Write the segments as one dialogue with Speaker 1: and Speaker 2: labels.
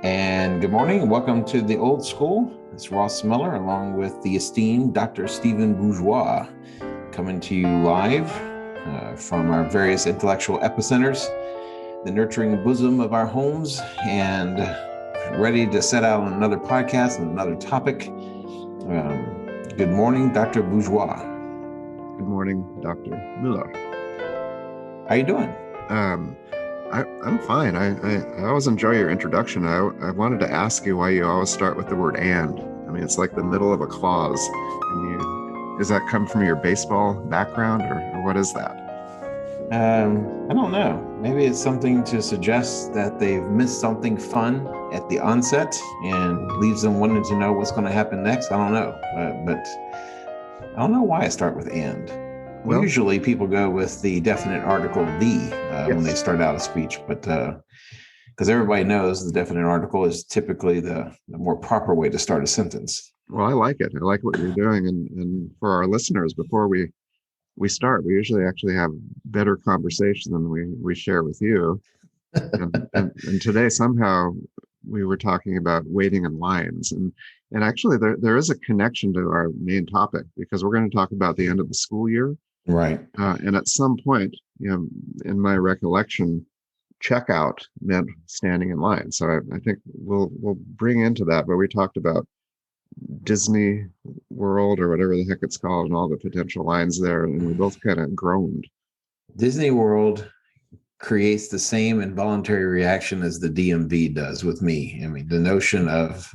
Speaker 1: And good morning and welcome to the Old School. It's Ross Miller along with the esteemed Dr. Stephen Bourgeois coming to you live from our various intellectual epicenters, the nurturing bosom of our homes, and ready to set out on another podcast and another topic. Good morning, Dr. Bourgeois.
Speaker 2: Good morning, Dr. Miller.
Speaker 1: How you doing?
Speaker 2: I'm fine. I always enjoy your introduction. I wanted to ask you why you always start with the word "and." I mean, it's like the middle of a clause. And does that come from your baseball background, or what is that?
Speaker 1: I don't know. Maybe it's something to suggest that they've missed something fun at the onset and leaves them wanting to know what's going to happen next. I don't know. But I don't know why I start with "and." Well, usually people go with the definite article "the" when they start out a speech, but because everybody knows the definite article is typically the more proper way to start a sentence.
Speaker 2: Well, I like it. I like what you're doing. And for our listeners, before we start, we usually actually have better conversation than we share with you. And today, somehow, we were talking about waiting in lines. And actually, there is a connection to our main topic, because we're going to talk about the end of the school year.
Speaker 1: Right.
Speaker 2: And at some point, in my recollection, checkout meant standing in line. So I think we'll bring into that. But we talked about Disney World, or whatever the heck it's called, and all the potential lines there, and we both kind of groaned.
Speaker 1: Disney World creates the same involuntary reaction as the DMV does with me. I mean, the notion of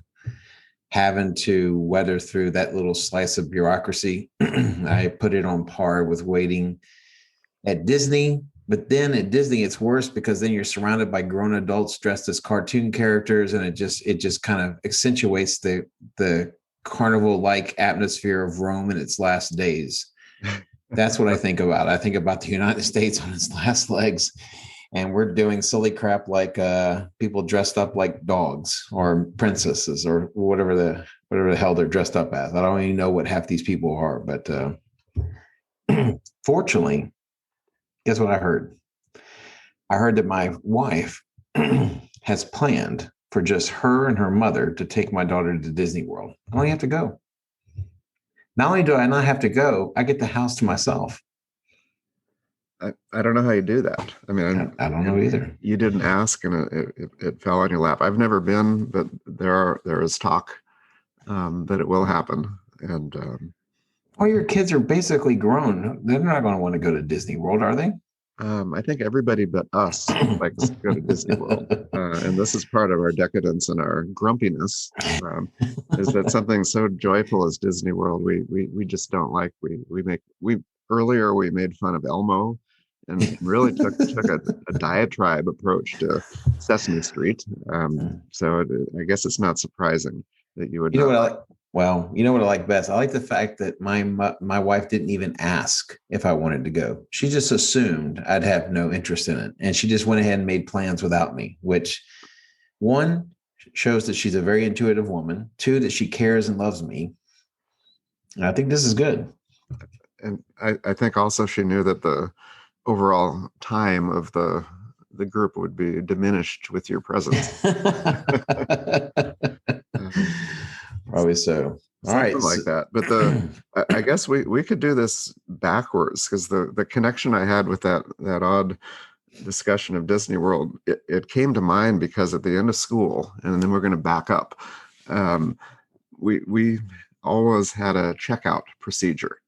Speaker 1: having to weather through that little slice of bureaucracy, I put it on par with waiting at Disney. But then at Disney, it's worse, because then you're surrounded by grown adults dressed as cartoon characters, and it just kind of accentuates the carnival-like atmosphere of Rome in its last days. That's what I think about. I think about the United States on its last legs, and we're doing silly crap like people dressed up like dogs or princesses or whatever the hell they're dressed up as. I don't even know what half these people are, but fortunately, guess what I heard? I heard that my wife has planned for just her and her mother to take my daughter to Disney World. I only have to go. Not only do I not have to go, I get the house to myself.
Speaker 2: I don't know how you do that. I mean,
Speaker 1: I don't know either.
Speaker 2: You didn't ask, and it fell on your lap. I've never been, but there is talk that it will happen. And
Speaker 1: well, your kids are basically grown. They're not going to want to go to Disney World, are they?
Speaker 2: I think everybody but us likes to go to Disney World, and this is part of our decadence and our grumpiness. Is that something so joyful as Disney World? We just don't like. Earlier we made fun of Elmo, and really took a diatribe approach to Sesame Street. So I guess it's not surprising that you would.
Speaker 1: You know what I like? Well, you know what I like best? I like the fact that my wife didn't even ask if I wanted to go. She just assumed I'd have no interest in it. And she just went ahead and made plans without me, which, one, shows that she's a very intuitive woman. Two, that she cares and loves me. And I think this is good.
Speaker 2: And I think also she knew that the overall time of the group would be diminished with your presence.
Speaker 1: Probably so. All right,
Speaker 2: like that. But I guess we could do this backwards, because the connection I had with that odd discussion of Disney World, it came to mind because at the end of school, and then we're going to back up. We always had a checkout procedure.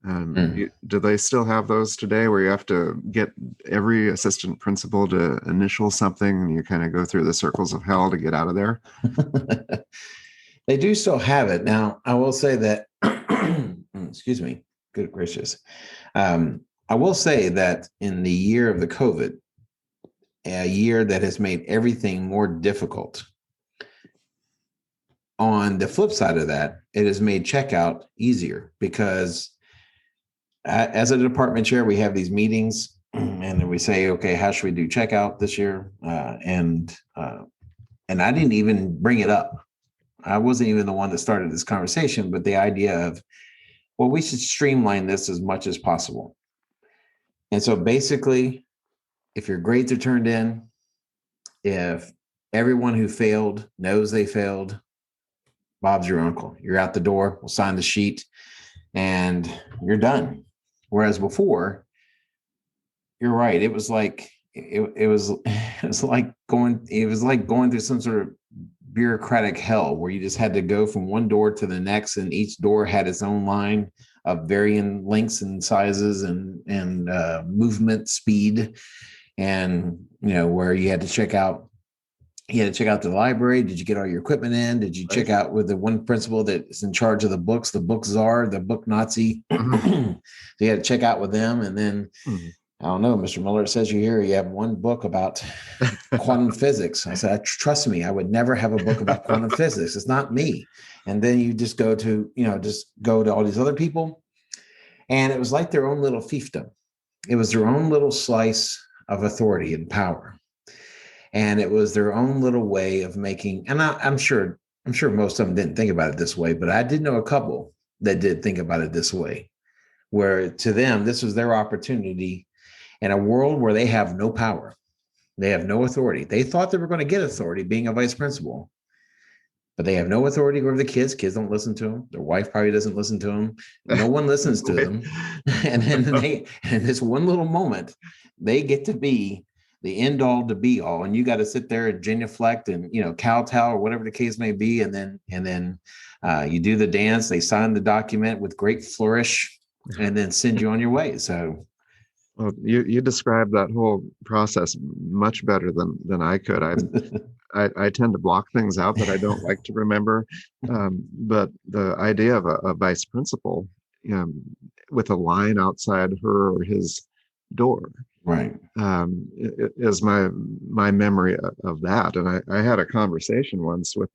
Speaker 2: Do they still have those today, where you have to get every assistant principal to initial something, and you kind of go through the circles of hell to get out of there?
Speaker 1: They do still have it. Now, I will say that, excuse me, good gracious. I will say that in the year of the COVID, a year that has made everything more difficult, on the flip side of that, it has made checkout easier, because as a department chair, we have these meetings, and then we say, okay, how should we do checkout this year? And I didn't even bring it up. I wasn't even the one that started this conversation, but the idea of, well, we should streamline this as much as possible. And so basically, if your grades are turned in, if everyone who failed knows they failed. Bob's your uncle. You're out the door. We'll sign the sheet and you're done. Whereas before, you're right. It was like going through some sort of bureaucratic hell where you just had to go from one door to the next, and each door had its own line of varying lengths and sizes and movement speed, and where you had to check out. You had to check out the library. Did you get all your equipment in? Did you check out with the one principal that is in charge of the books, the book czar, the book Nazi? So you had to check out with them. And then, I don't know, Mr. Miller, it says you have one book about quantum physics. I said, trust me, I would never have a book about quantum physics. It's not me. And then you just go to all these other people. And it was like their own little fiefdom. It was their own little slice of authority and power. And it was their own little way of making, and I'm sure most of them didn't think about it this way, but I did know a couple that did think about it this way, where to them, this was their opportunity in a world where they have no power. They have no authority. They thought they were going to get authority being a vice principal, but they have no authority over the kids. Kids don't listen to them. Their wife probably doesn't listen to them. No one listens to them. And then in this one little moment, they get to be the end all to be all, and you got to sit there and genuflect and kowtow or whatever the case may be, and then you do the dance. They sign the document with great flourish, and then send you on your way. So,
Speaker 2: well, you described that whole process much better than I could. I tend to block things out that I don't like to remember, but the idea of a vice principal with a line outside her or his door.
Speaker 1: Right.
Speaker 2: Is my memory of that. And I had a conversation once with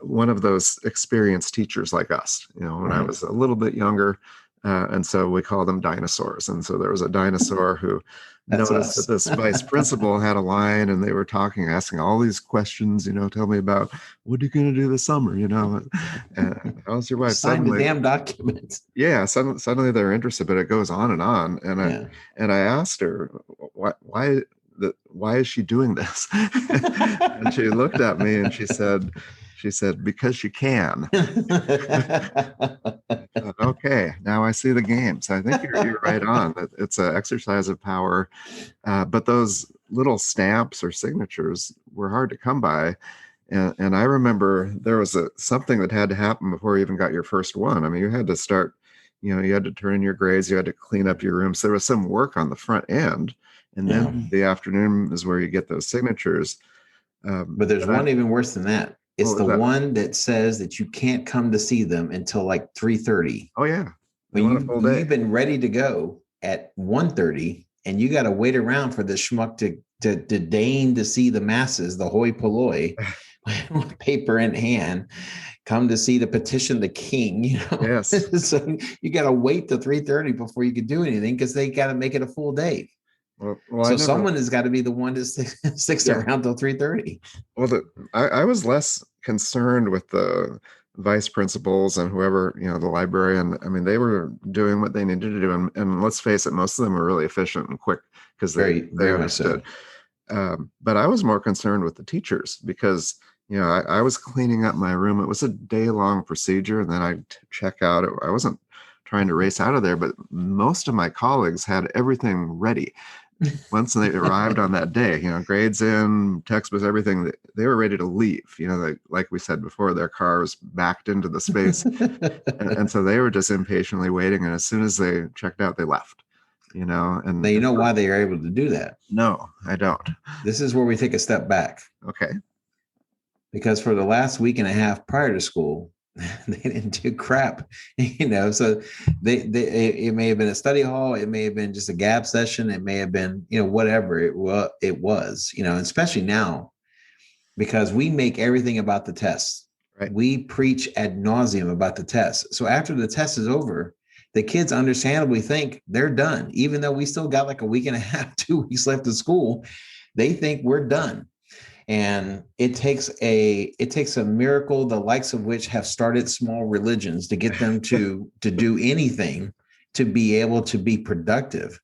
Speaker 2: one of those experienced teachers like us, when I was a little bit younger. And so we call them dinosaurs. And so there was a dinosaur who noticed that this vice principal had a line, and they were asking all these questions, tell me about what are you going to do this summer, and how's your wife?
Speaker 1: Sign the damn documents.
Speaker 2: Yeah, suddenly they're interested, but it goes on. And I asked her why is she doing this? And she looked at me and she said, because she can. Okay, now I see the game. So I think you're right on. It's an exercise of power, but those little stamps or signatures were hard to come by. And I remember there was something that had to happen before you even got your first one. I mean, you had to start, you had to turn in your grades, you had to clean up your room. So there was some work on the front end. And then the afternoon is where you get those signatures.
Speaker 1: But there's one even worse than that. It's the one that says that you can't come to see them until like 3:30.
Speaker 2: Oh, yeah.
Speaker 1: When you've been ready to go at 1:30, and you got to wait around for the schmuck to deign to see the masses, the hoi polloi, with paper in hand, come to see the petition the king.
Speaker 2: Yes.
Speaker 1: So you got to wait till 3:30 before you can do anything, because they got to make it a full day.
Speaker 2: Well,
Speaker 1: so someone has got to be the one that sticks around till 3:30.
Speaker 2: Well, I was less concerned with the vice principals and whoever, the librarian. I mean, they were doing what they needed to do. And let's face it, most of them were really efficient and quick because they understood. But I was more concerned with the teachers because, I was cleaning up my room. It was a day-long procedure. And then I'd check out. I wasn't trying to race out of there, but most of my colleagues had everything ready. Once they arrived on that day, grades in, textbooks, everything, they were ready to leave. Like we said before, their car was backed into the space. and so they were just impatiently waiting. And as soon as they checked out, they left, And
Speaker 1: now why they are able to do that?
Speaker 2: No, I don't. This
Speaker 1: is where we take a step back.
Speaker 2: Okay.
Speaker 1: Because for the last week and a half prior to school, they didn't do crap, so it may have been a study hall, it may have been just a gab session, it may have been, whatever it was, especially now, because we make everything about the tests. Right. We preach ad nauseum about the test. So after the test is over, the kids understandably think they're done, even though we still got like a week and a half, 2 weeks left of school. They think we're done. And it takes a miracle, the likes of which have started small religions, to get them to do anything to be able to be productive.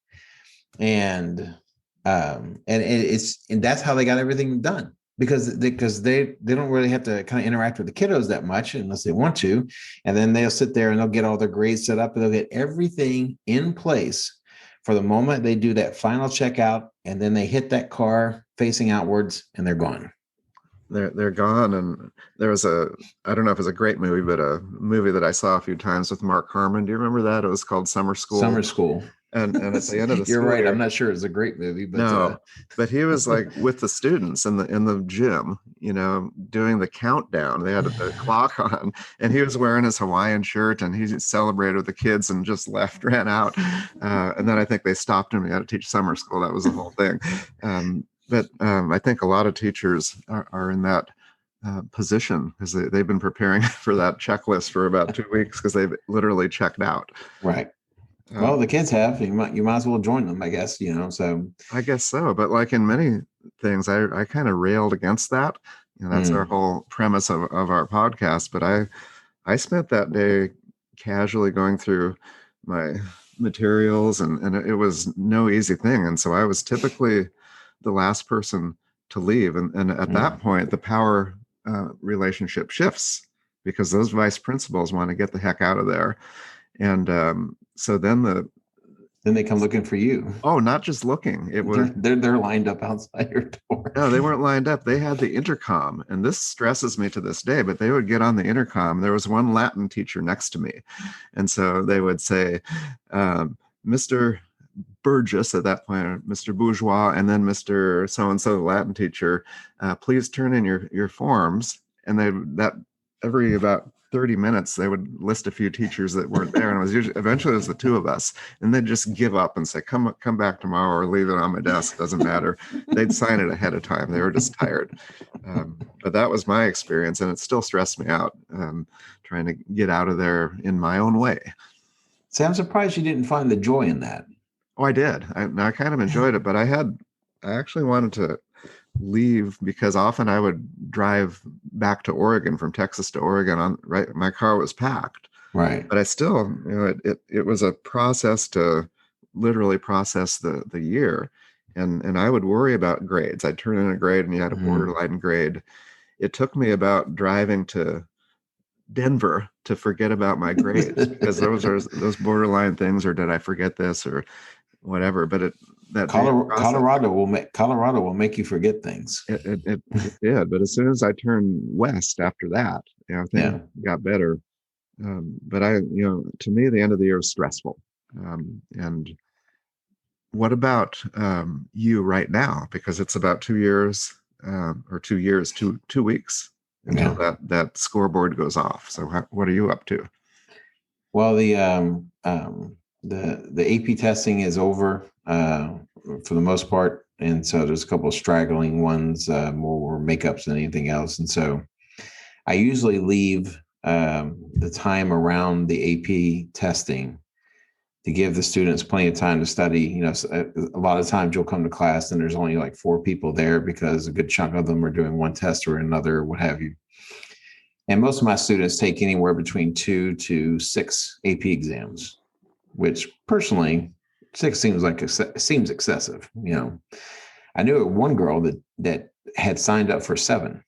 Speaker 1: And that's how they got everything done. because they don't really have to kind of interact with the kiddos that much unless they want to. And then they'll sit there and they'll get all their grades set up and they'll get everything in place for the moment they do that final checkout, and then they hit that car facing outwards and they're gone.
Speaker 2: They're gone. And there was I don't know if it's a great movie, but a movie that I saw a few times with Mark Harmon. Do you remember that? It was called Summer School.
Speaker 1: Summer School.
Speaker 2: And at the end of the
Speaker 1: You're
Speaker 2: school
Speaker 1: right.
Speaker 2: year,
Speaker 1: I'm not sure it's a great movie, but
Speaker 2: no, but he was like with the students in the gym, doing the countdown. They had a clock on, and he was wearing his Hawaiian shirt, and he celebrated with the kids and just ran out. And then I think they stopped him. He had to teach summer school. That was the whole thing. But I think a lot of teachers are in that position because they've been preparing for that checklist for about 2 weeks because they've literally checked out.
Speaker 1: Right. Well, the kids have. You might as well join them, I guess. So
Speaker 2: I guess so. But like in many things, I kind of railed against that. That's our whole premise of our podcast. But I spent that day casually going through my materials, and it was no easy thing. And so I was typically the last person to leave. And at that point, the power relationship shifts because those vice principals want to get the heck out of there. And so then
Speaker 1: they come looking for you.
Speaker 2: Oh, not just looking. It was
Speaker 1: they're lined up outside your door.
Speaker 2: No, they weren't lined up. They had the intercom, and this stresses me to this day. But they would get on the intercom. There was one Latin teacher next to me, and so they would say, "Mr. Burgess," at that point, Mr. Bourgeois, and then Mr. So and so, the Latin teacher, please turn in your forms. And every about 30 minutes, they would list a few teachers that weren't there. And eventually it was the two of us. And they'd just give up and say, come back tomorrow or leave it on my desk. Doesn't matter. They'd sign it ahead of time. They were just tired. But that was my experience. And it still stressed me out, trying to get out of there in my own way.
Speaker 1: See, I'm surprised you didn't find the joy in that.
Speaker 2: Oh, I did. I kind of enjoyed it, but I actually wanted to leave because often I would drive back to Oregon from Texas to Oregon my car was packed.
Speaker 1: Right.
Speaker 2: But I still, it was a process to literally process the year. And I would worry about grades. I'd turn in a grade and you had a borderline grade. It took me about driving to Denver to forget about my grades because those borderline things, or did I forget this or whatever, but
Speaker 1: Colorado will make you forget things.
Speaker 2: It did, but as soon as I turned west after that, things got better. But to me, the end of the year was stressful. And what about you right now? Because it's about 2 years, or 2 years, 2 weeks until that scoreboard goes off. So what are you up to?
Speaker 1: Well, the AP testing is over for the most part. And so there's a couple of straggling ones, more makeups than anything else. And so I usually leave the time around the AP testing to give the students plenty of time to study. A lot of times you'll come to class and there's only like 4 people there because a good chunk of them are doing one test or another, what have you. And most of my students take anywhere between 2 to 6 AP exams, which personally 6 seems excessive. I knew one girl that had signed up for 7.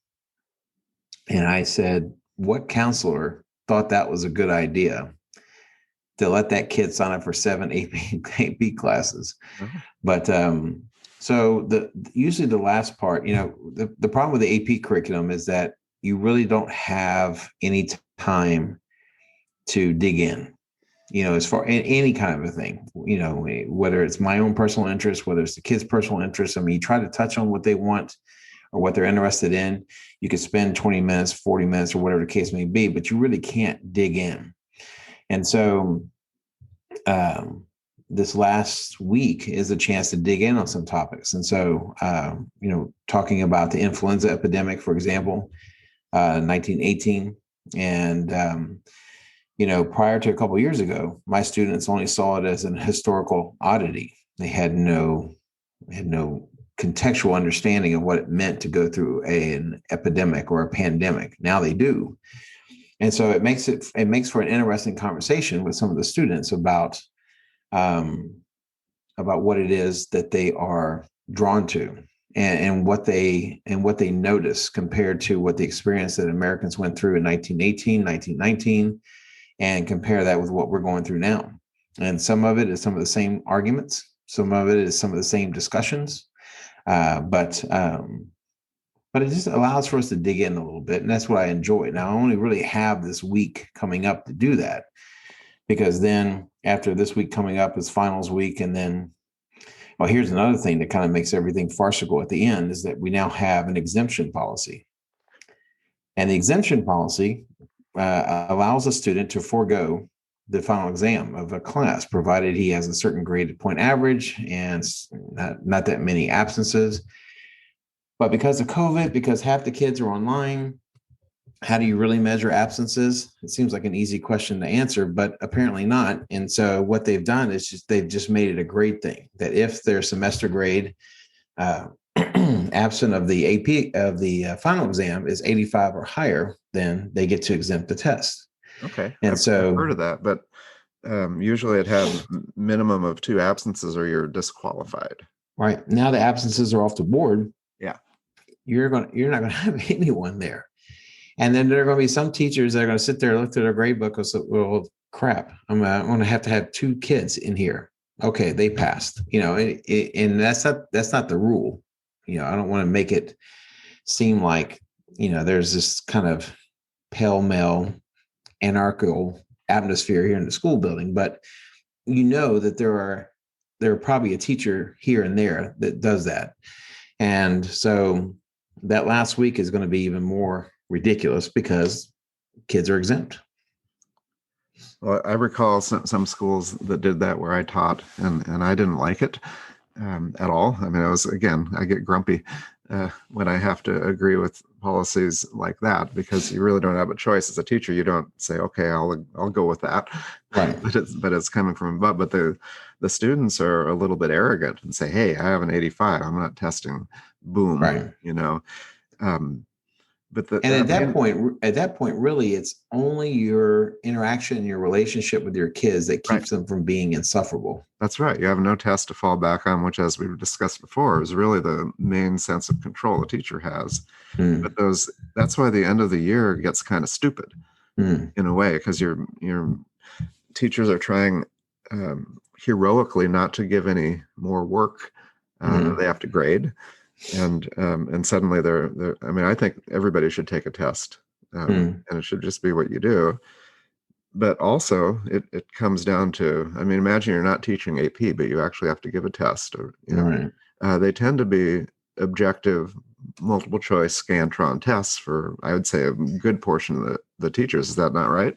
Speaker 1: And I said, what counselor thought that was a good idea to let that kid sign up for 7 AP classes? Mm-hmm. But so usually the last part, the problem with the AP curriculum is that you really don't have any time to dig in, as far as any kind of a thing, whether it's my own personal interest, whether it's the kids' personal interest. I mean, you try to touch on what they want or what they're interested in. You could spend 20 minutes, 40 minutes, or whatever the case may be, but you really can't dig in. And so this last week is a chance to dig in on some topics. And so, talking about the influenza epidemic, for example, 1918. And, prior to a couple of years ago, my students only saw it as an historical oddity. They had no contextual understanding of what it meant to go through an epidemic or a pandemic. Now they do. And so it makes for an interesting conversation with some of the students about what it is that they are drawn to. and what they notice compared to what the experience that Americans went through in 1918, 1919, and compare that with what we're going through now. And some of it is some of the same arguments. Some of it is some of the same discussions. But it just allows for us to dig in a little bit. And that's what I enjoy. Now, I only really have this week coming up to do that, because then after this week coming up is finals week. And then, well, here's another thing that kind of makes everything farcical at the end, is that we now have an exemption policy. And the exemption policy allows a student to forego the final exam of a class, provided he has a certain graded point average and not that many absences. But because of COVID, because half the kids are online, how do you really measure absences? It seems like an easy question to answer, but apparently not. And so what they've done is they've just made it a grade thing, that if their semester grade absent of the AP of the final exam is 85 or higher, then they get to exempt the test.
Speaker 2: Okay.
Speaker 1: And
Speaker 2: I've heard of that, but usually it had minimum of 2 absences or you're disqualified.
Speaker 1: Right. Now the absences are off the board.
Speaker 2: Yeah.
Speaker 1: You're not going to have anyone there. And then there are going to be some teachers that are going to sit there and look at their grade book and say, well, crap, I'm going to have 2 kids in here. Okay, they passed, and that's not the rule. I don't want to make it seem like, there's this kind of pell-mell anarchical atmosphere here in the school building, but that there are probably a teacher here and there that does that. And so that last week is going to be even more ridiculous because kids are exempt.
Speaker 2: Well, I recall some schools that did that where I taught, and I didn't like it at all. I mean, I get grumpy when I have to agree with policies like that, because you really don't have a choice as a teacher. You don't say, okay, I'll go with that.
Speaker 1: Right.
Speaker 2: but it's coming from above. But the students are a little bit arrogant and say, hey, I have an 85. I'm not testing. Boom.
Speaker 1: Right.
Speaker 2: But
Speaker 1: at that point, really, it's only your interaction and your relationship with your kids that keeps them from being insufferable.
Speaker 2: That's right. You have no test to fall back on, which, as we've discussed before, is really the main sense of control a teacher has. But that's why the end of the year gets kind of stupid in a way, because your teachers are trying heroically not to give any more work that they have to grade. And suddenly they're I mean, I think everybody should take a test, and it should just be what you do. But also it comes down to, I mean, imagine you're not teaching AP, but you actually have to give a test, or, they tend to be objective, multiple choice Scantron tests for, I would say, a good portion of the teachers. Is that not right?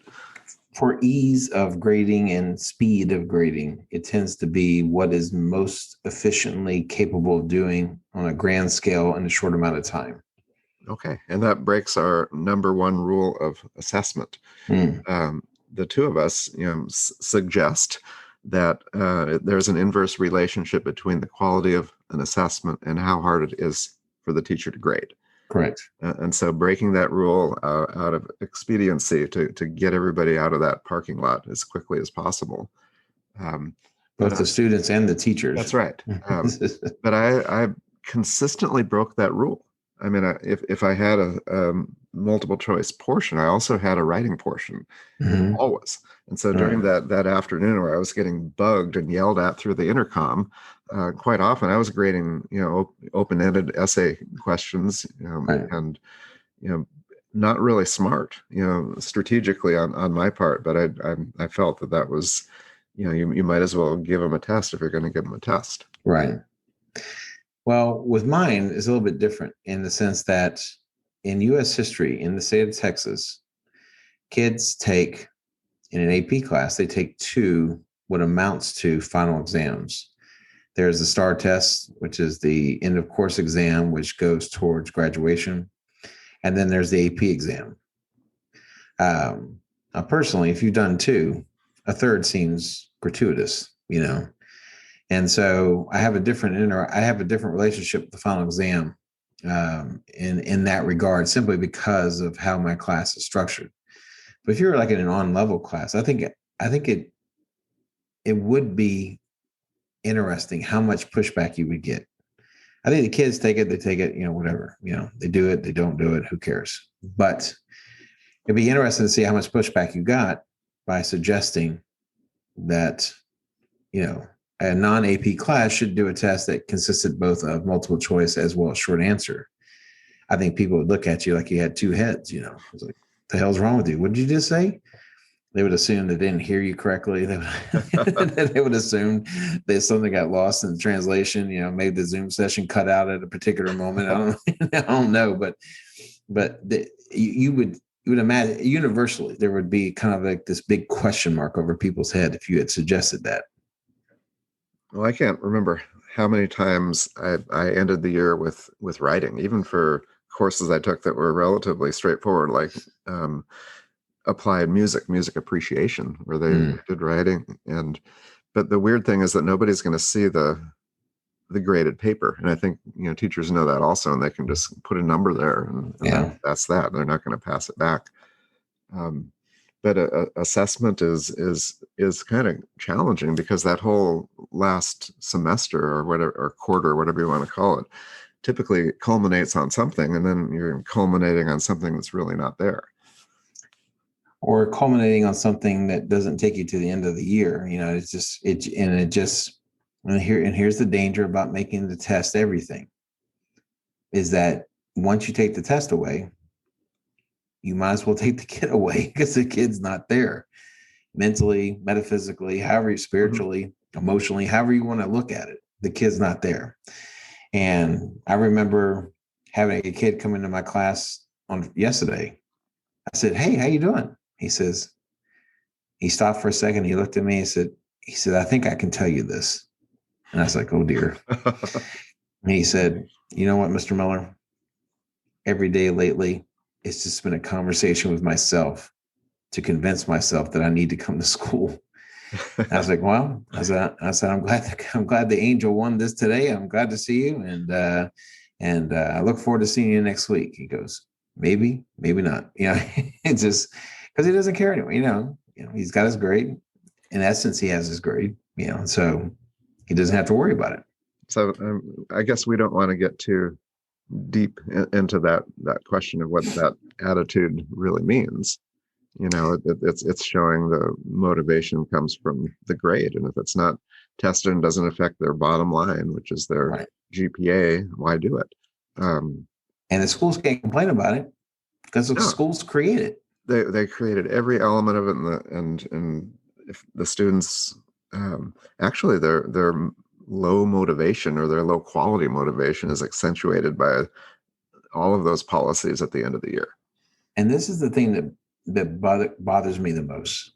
Speaker 1: For ease of grading and speed of grading, it tends to be what is most efficiently capable of doing on a grand scale in a short amount of time.
Speaker 2: Okay. And that breaks our number one rule of assessment. The two of us, suggest that there's an inverse relationship between the quality of an assessment and how hard it is for the teacher to grade.
Speaker 1: Correct.
Speaker 2: And so breaking that rule out of expediency to get everybody out of that parking lot as quickly as possible.
Speaker 1: Both the students and the teachers.
Speaker 2: That's right. But I consistently broke that rule. I mean, if I had a multiple choice portion, I also had a writing portion, always. And so during that afternoon where I was getting bugged and yelled at through the intercom, quite often I was grading, open-ended essay questions, and not really smart, strategically on my part. But I felt that was, you might as well give them a test if you're going to give them a test.
Speaker 1: Right. Well, with mine, it's a little bit different in the sense that in U.S. history, in the state of Texas, kids take, in an AP class, they take 2 what amounts to final exams. There's the STAR test, which is the end of course exam, which goes towards graduation. And then there's the AP exam. Now, personally, if you've done 2, a third seems gratuitous, And so I have a different relationship with the final exam in that regard, simply because of how my class is structured. But if you're like in an on-level class, I think it would be interesting how much pushback you would get I think the kids take it, they take it, whatever, they do it, they don't do it, who cares? But it'd be interesting to see how much pushback you got by suggesting that, a non-AP class should do a test that consisted both of multiple choice as well as short answer. I think people would look at you like you had two heads, It's like, the hell's wrong with you? What did you just say? They would assume they didn't hear you correctly. They would assume that something got lost in the translation, maybe the Zoom session cut out at a particular moment. I don't know, but you would imagine universally there would be kind of like this big question mark over people's head if you had suggested that.
Speaker 2: Well, I can't remember how many times I ended the year with writing, even for courses I took that were relatively straightforward, like applied music appreciation, where they did writing. But the weird thing is that nobody's going to see the graded paper, and I think teachers know that also, and they can just put a number there, and that's that. They're not going to pass it back. But assessment is kind of challenging, because that whole last semester or whatever, or quarter, whatever you want to call it, typically culminates on something, and then you're culminating on something that's really not there,
Speaker 1: or culminating on something that doesn't take you to the end of the year. Here's the danger about making the test everything, is that once you take the test away, you might as well take the kid away, because the kid's not there mentally, metaphysically, however, spiritually, emotionally, however you want to look at it. The kid's not there. And I remember having a kid come into my class on yesterday. I said, "Hey, how you doing?" He stopped for a second. He looked at me and he said, "I think I can tell you this." And I was like, "Oh dear." And he said, "You know what, Mr. Miller? Every day lately, it's just been a conversation with myself to convince myself that I need to come to school." I was like, "Well," I said, I'm glad the angel won this today. I'm glad to see you. And I look forward to seeing you next week. He goes, "Maybe, maybe not." It's just because he doesn't care anyway. He's got his grade. In essence, he has his grade, so he doesn't have to worry about it.
Speaker 2: So I guess we don't want to get too deep into that question of what that attitude really means. It's showing the motivation comes from the grade, and if it's not tested and doesn't affect their bottom line, which is their GPA, why do it?
Speaker 1: And the schools can't complain about it, because the schools create it.
Speaker 2: They created every element of it, and if the students actually their low motivation, or their low quality motivation, is accentuated by all of those policies at the end of the year.
Speaker 1: And this is the thing that bothers me the most.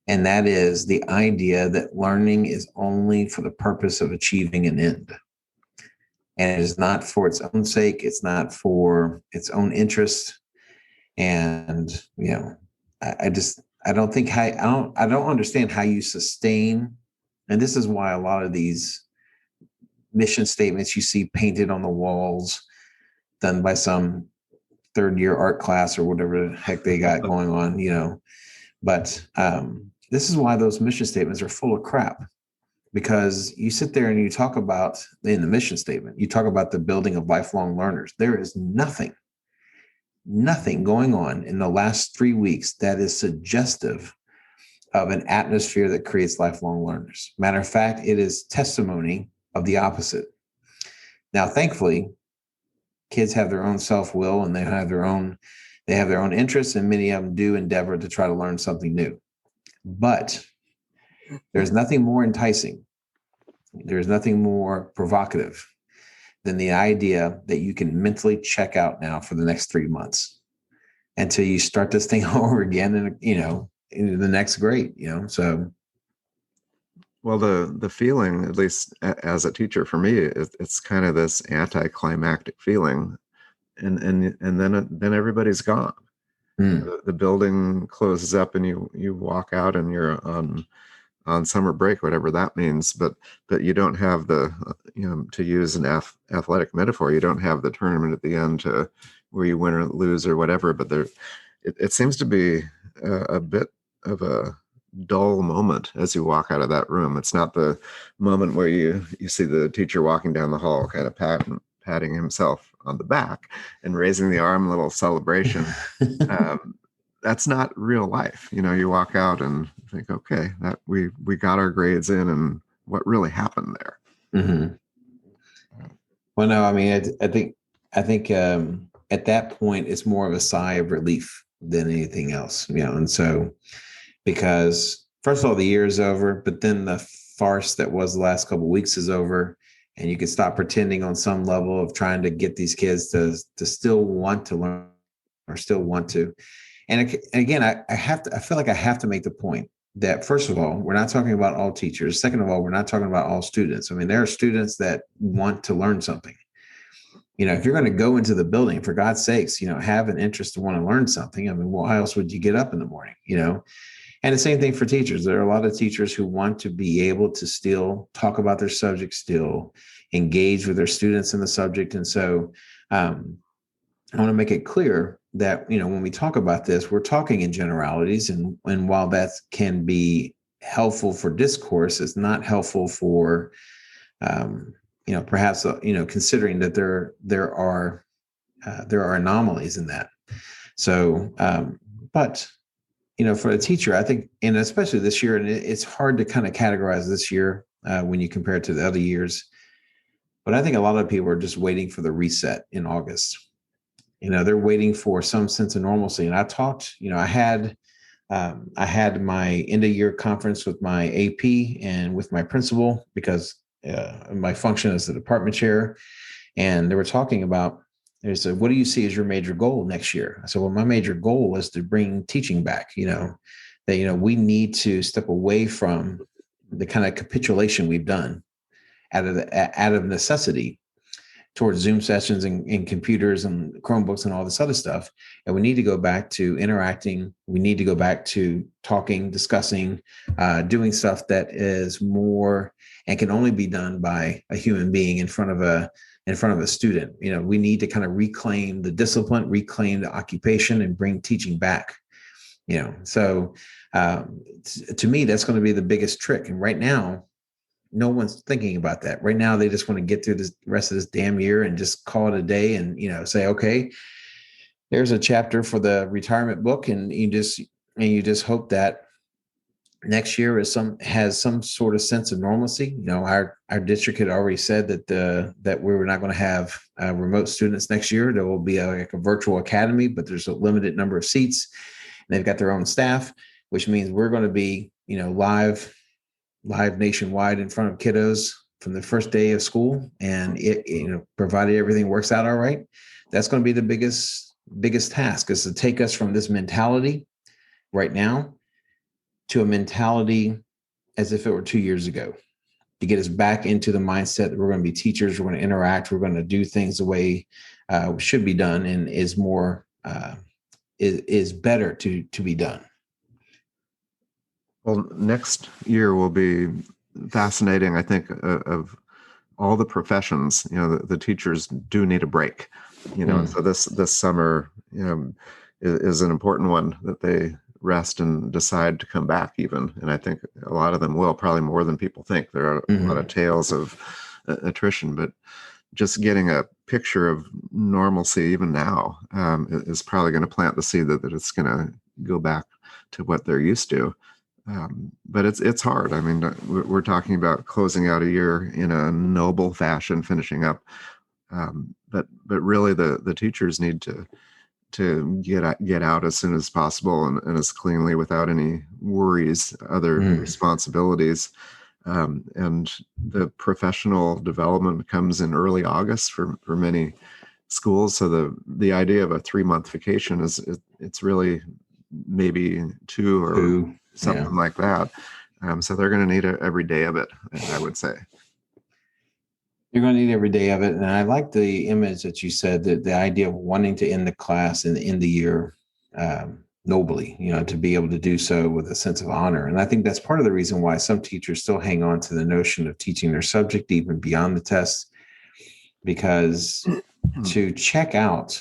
Speaker 1: And that is the idea that learning is only for the purpose of achieving an end. And it is not for its own sake. It's not for its own interest. And, I don't understand how you sustain. And this is why a lot of these mission statements you see painted on the walls, done by some third-year art class or whatever the heck they got going on, But this is why those mission statements are full of crap, because you sit there and you talk about, in the mission statement, you talk about the building of lifelong learners. There is nothing going on in the last 3 weeks that is suggestive of an atmosphere that creates lifelong learners. Matter of fact, it is testimony of the opposite. Now, thankfully, kids have their own self-will, and they have their own interests, and many of them do endeavor to try to learn something new. But there's nothing more enticing, there's nothing more provocative than the idea that you can mentally check out now for the next 3 months until you start this thing over again, and in the next grade. So.
Speaker 2: Well, the feeling, at least as a teacher for me, it's kind of this anticlimactic feeling, and then everybody's gone. The building closes up, and you walk out, and you're on summer break, whatever that means. But you don't have the, to use an athletic metaphor, you don't have the tournament at the end where you win or lose or whatever. But it seems to be a bit of a dull moment as you walk out of that room. It's not the moment where you see the teacher walking down the hall, kind of patting himself on the back and raising the arm, little celebration. Um, that's not real life. You walk out and think, okay, that we got our grades in, and what really happened there.
Speaker 1: Mm-hmm. Well, no, I mean, I think at that point, it's more of a sigh of relief than anything else, and so, because first of all, the year is over, but then the farce that was the last couple of weeks is over, and you can stop pretending on some level of trying to get these kids to still want to learn or still want to. And again, I feel like I have to make the point that, first of all, we're not talking about all teachers. Second of all, we're not talking about all students. I mean, there are students that want to learn something. If you're going to go into the building, for God's sakes, have an interest to want to learn something. I mean, why else would you get up in the morning? And the same thing for teachers. There are a lot of teachers who want to be able to still talk about their subject, still engage with their students in the subject. And so I want to make it clear that, when we talk about this, we're talking in generalities. And while that can be helpful for discourse, it's not helpful for, perhaps, considering that there are anomalies in that. So, but, for a teacher, I think, and especially this year, and it's hard to kind of categorize this year when you compare it to the other years, but I think a lot of people are just waiting for the reset in August. They're waiting for some sense of normalcy. And I talked, I had my end of year conference with my AP and with my principal, because my function as the department chair. And they were talking about, they said, what do you see as your major goal next year? I said, well, my major goal is to bring teaching back, that, we need to step away from the kind of capitulation we've done out of necessity towards Zoom sessions and computers and Chromebooks and all this other stuff. And we need to go back to interacting. We need to go back to talking, discussing, doing stuff that is more and can only be done by a human being in front of a student. We need to kind of reclaim the discipline, reclaim the occupation, and bring teaching back. So to me, that's going to be the biggest trick. And right now, no one's thinking about that. Right now, they just want to get through the rest of this damn year and just call it a day and, say, okay, there's a chapter for the retirement book. And you just hope that next year has some sort of sense of normalcy. Our district had already said that we were not going to have remote students next year. There will be a virtual academy, but there's a limited number of seats. And they've got their own staff, which means we're going to be, live nationwide in front of kiddos from the first day of school. And provided everything works out all right, that's going to be the biggest task, is to take us from this mentality right now to a mentality as if it were 2 years ago, to get us back into the mindset that we're going to be teachers, we're going to interact, we're going to do things the way should be done, and is more is better to be done.
Speaker 2: Well, next year will be fascinating, I think, of all the professions. The teachers do need a break. So this summer, is an important one, that they rest and decide to come back even. And I think a lot of them will, probably more than people think. There are a lot of tales of attrition, but just getting a picture of normalcy even now is probably going to plant the seed that it's going to go back to what they're used to. But it's hard. I mean, we're talking about closing out a year in a noble fashion, finishing up. But really, the teachers need to get out as soon as possible and as cleanly, without any worries, other responsibilities. And the professional development comes in early August for many schools. So the idea of a 3-month vacation it's really maybe two or something like that. So they're going to need every day of it, I would say.
Speaker 1: You're going to need every day of it. And I like the image that you said, that the idea of wanting to end the class and end the year nobly, to be able to do so with a sense of honor. And I think that's part of the reason why some teachers still hang on to the notion of teaching their subject even beyond the test, because to check out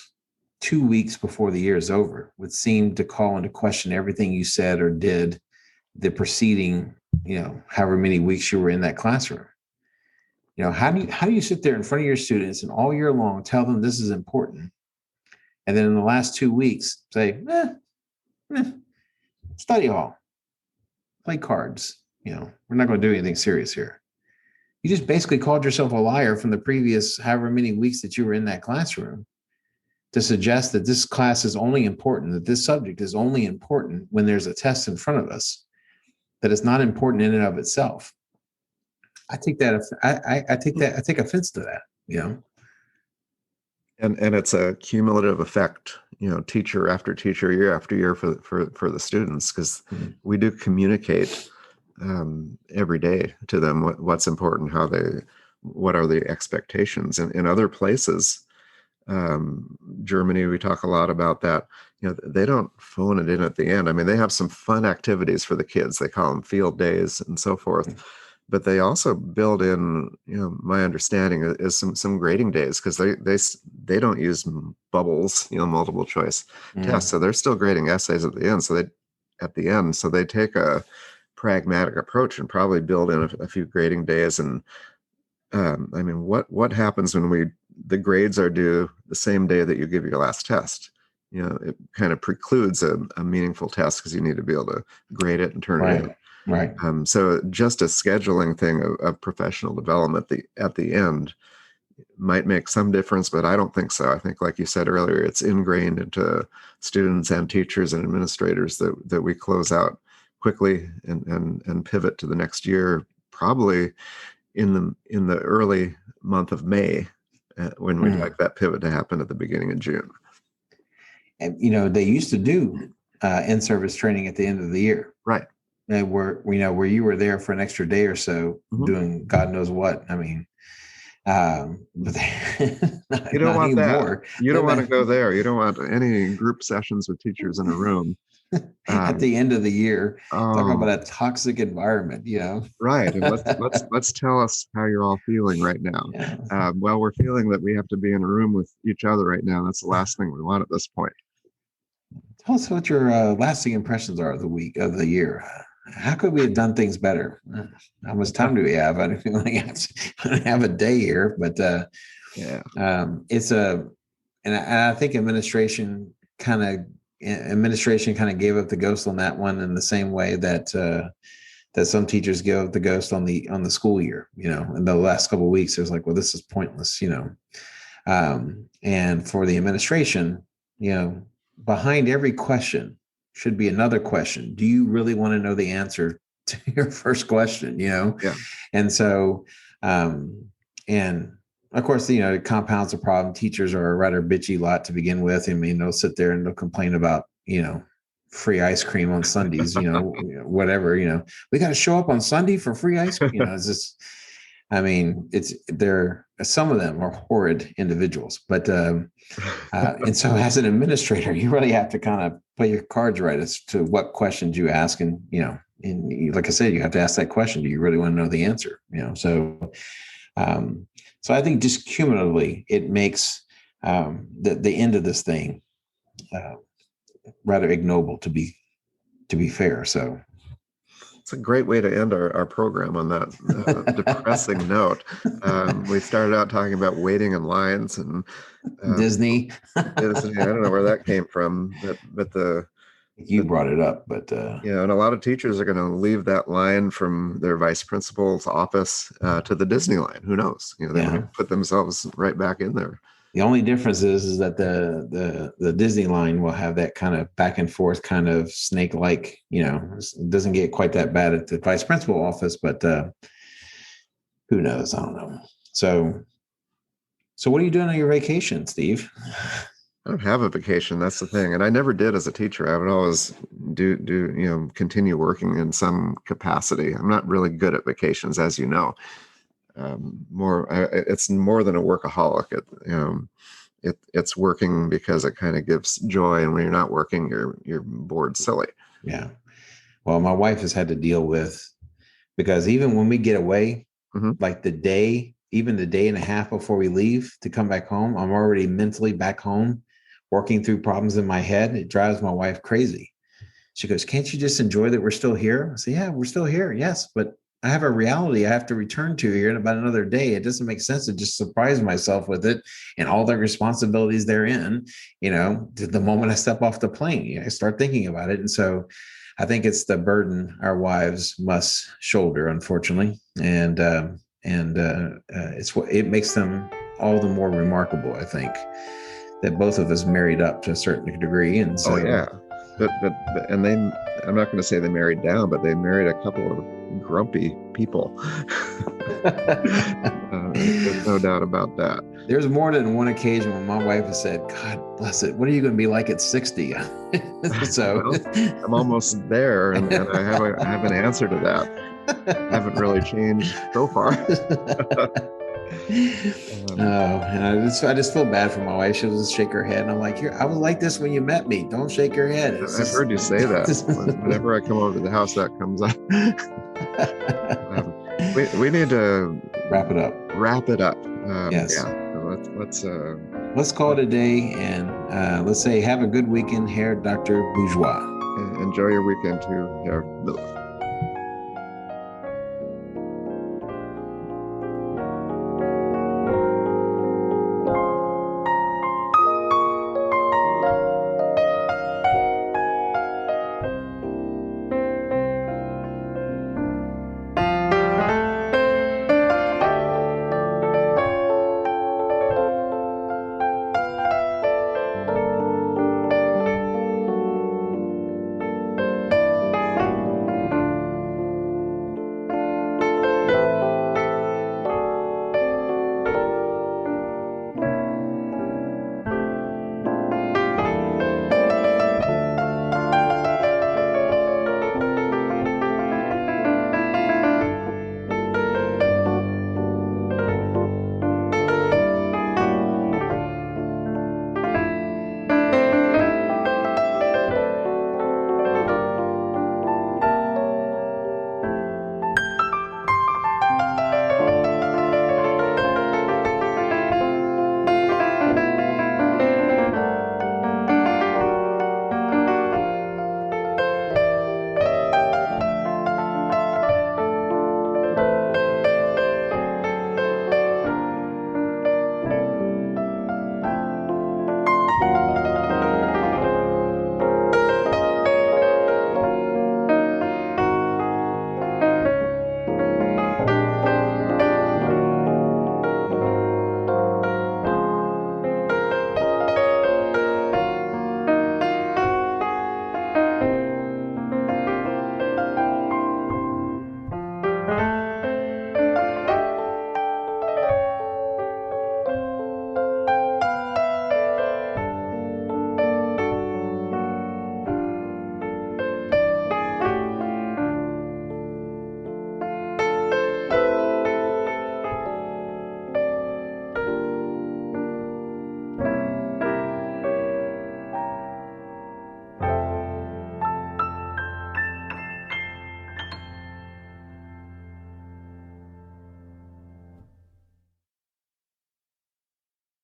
Speaker 1: 2 weeks before the year is over would seem to call into question everything you said or did the preceding, however many weeks you were in that classroom. How do you sit there in front of your students and all year long tell them this is important, and then in the last 2 weeks say, study hall, play cards. We're not going to do anything serious here. You just basically called yourself a liar from the previous however many weeks that you were in that classroom to suggest that this class is only important, that this subject is only important when there's a test in front of us, that it's not important in and of itself. I take offense to that,
Speaker 2: And it's a cumulative effect, teacher after teacher, year after year for the students, because we do communicate every day to them what's important, what are the expectations. And in other places, Germany, we talk a lot about that. They don't phone it in at the end. I mean, they have some fun activities for the kids. They call them field days and so forth. But they also build in, my understanding is some grading days, because they don't use bubbles, multiple choice tests. So they're still grading essays at the end. So they take a pragmatic approach and probably build in a few grading days. And I mean, what happens when the grades are due the same day that you give your last test? It kind of precludes a meaningful test, because you need to be able to grade it and turn it in.
Speaker 1: Right.
Speaker 2: So just a scheduling thing of professional development at the end might make some difference, but I don't think so. I think, like you said earlier, it's ingrained into students and teachers and administrators that we close out quickly and pivot to the next year, probably in the early month of May, when we'd like that pivot to happen at the beginning of June.
Speaker 1: And they used to do in-service training at the end of the year,
Speaker 2: right?
Speaker 1: And where you were there for an extra day or so doing God knows what. I mean, but
Speaker 2: you don't want that. You don't want to go there. You don't want any group sessions with teachers in a room
Speaker 1: at the end of the year. Talking about a toxic environment,
Speaker 2: Right. And let's tell us how you're all feeling right now. Yeah. Well, we're feeling that we have to be in a room with each other right now. That's the last thing we want at this point.
Speaker 1: Tell us what your lasting impressions are of the year. How could we have done things better? How much time do we have? I don't have a day here, but and I think administration kind of gave up the ghost on that one in the same way that some teachers give up the ghost on the school year. In the last couple of weeks, it was like, well, this is pointless. And for the administration, behind every question should be another question. Do you really want to know the answer to your first question? Yeah. And so, and of course, it compounds the problem. Teachers are a rather bitchy lot to begin with. I mean, they'll sit there and they'll complain about, free ice cream on Sundays, whatever, we got to show up on Sunday for free ice cream. It's just, I mean, some of them are horrid individuals, but, and so as an administrator, you really have to kind of play your cards right as to what questions you ask. And, and like I said, you have to ask that question. Do you really want to know the answer? So I think just cumulatively, it makes the end of this thing rather ignoble, to be fair. So
Speaker 2: it's a great way to end our program on that depressing note. We started out talking about waiting in lines and
Speaker 1: Disney.
Speaker 2: I don't know where that came from, but
Speaker 1: you brought it up, but
Speaker 2: and a lot of teachers are going to leave that line from their vice principal's office to the Disney line. Who knows? They might put themselves right back in there.
Speaker 1: The only difference is that the Disney line will have that kind of back and forth kind of snake-like, it doesn't get quite that bad at the vice principal office, but who knows? I don't know. So what are you doing on your vacation, Steve?
Speaker 2: I don't have a vacation. That's the thing. And I never did as a teacher. I would always continue working in some capacity. I'm not really good at vacations, as you know. It's more than a workaholic. It's working because it kind of gives joy, and when you're not working, you're bored silly.
Speaker 1: Yeah. Well, my wife has had to deal with, because even when we get away, like the day and a half before we leave to come back home, I'm already mentally back home, working through problems in my head. It drives my wife crazy. She goes, can't you just enjoy that we're still here? I say, yeah, we're still here. Yes, but I have a reality I have to return to here in about another day. It doesn't make sense to just surprise myself with it and all the responsibilities therein. The moment I step off the plane, I start thinking about it. And so I think it's the burden our wives must shoulder, unfortunately. And it's what it makes them all the more remarkable, I think, that both of us married up to a certain degree. And so,
Speaker 2: Oh yeah, and I'm not going to say they married down, but they married a couple of grumpy people. There's no doubt about that.
Speaker 1: There's more than one occasion when my wife has said, God bless it, what are you going to be like at 60? So
Speaker 2: well, I'm almost there, and I have an answer to that. I haven't really changed so far.
Speaker 1: And I just feel bad for my wife. She'll just shake her head, and I'm like, "Here, I was like this when you met me. Don't shake your head."
Speaker 2: I've heard you say that. Whenever I come over to the house, that comes up. We need to
Speaker 1: wrap it up.
Speaker 2: Yes. Yeah.
Speaker 1: Let's call it a day, and let's say have a good weekend here, Dr. Bourgeois.
Speaker 2: Enjoy your weekend too. Yeah.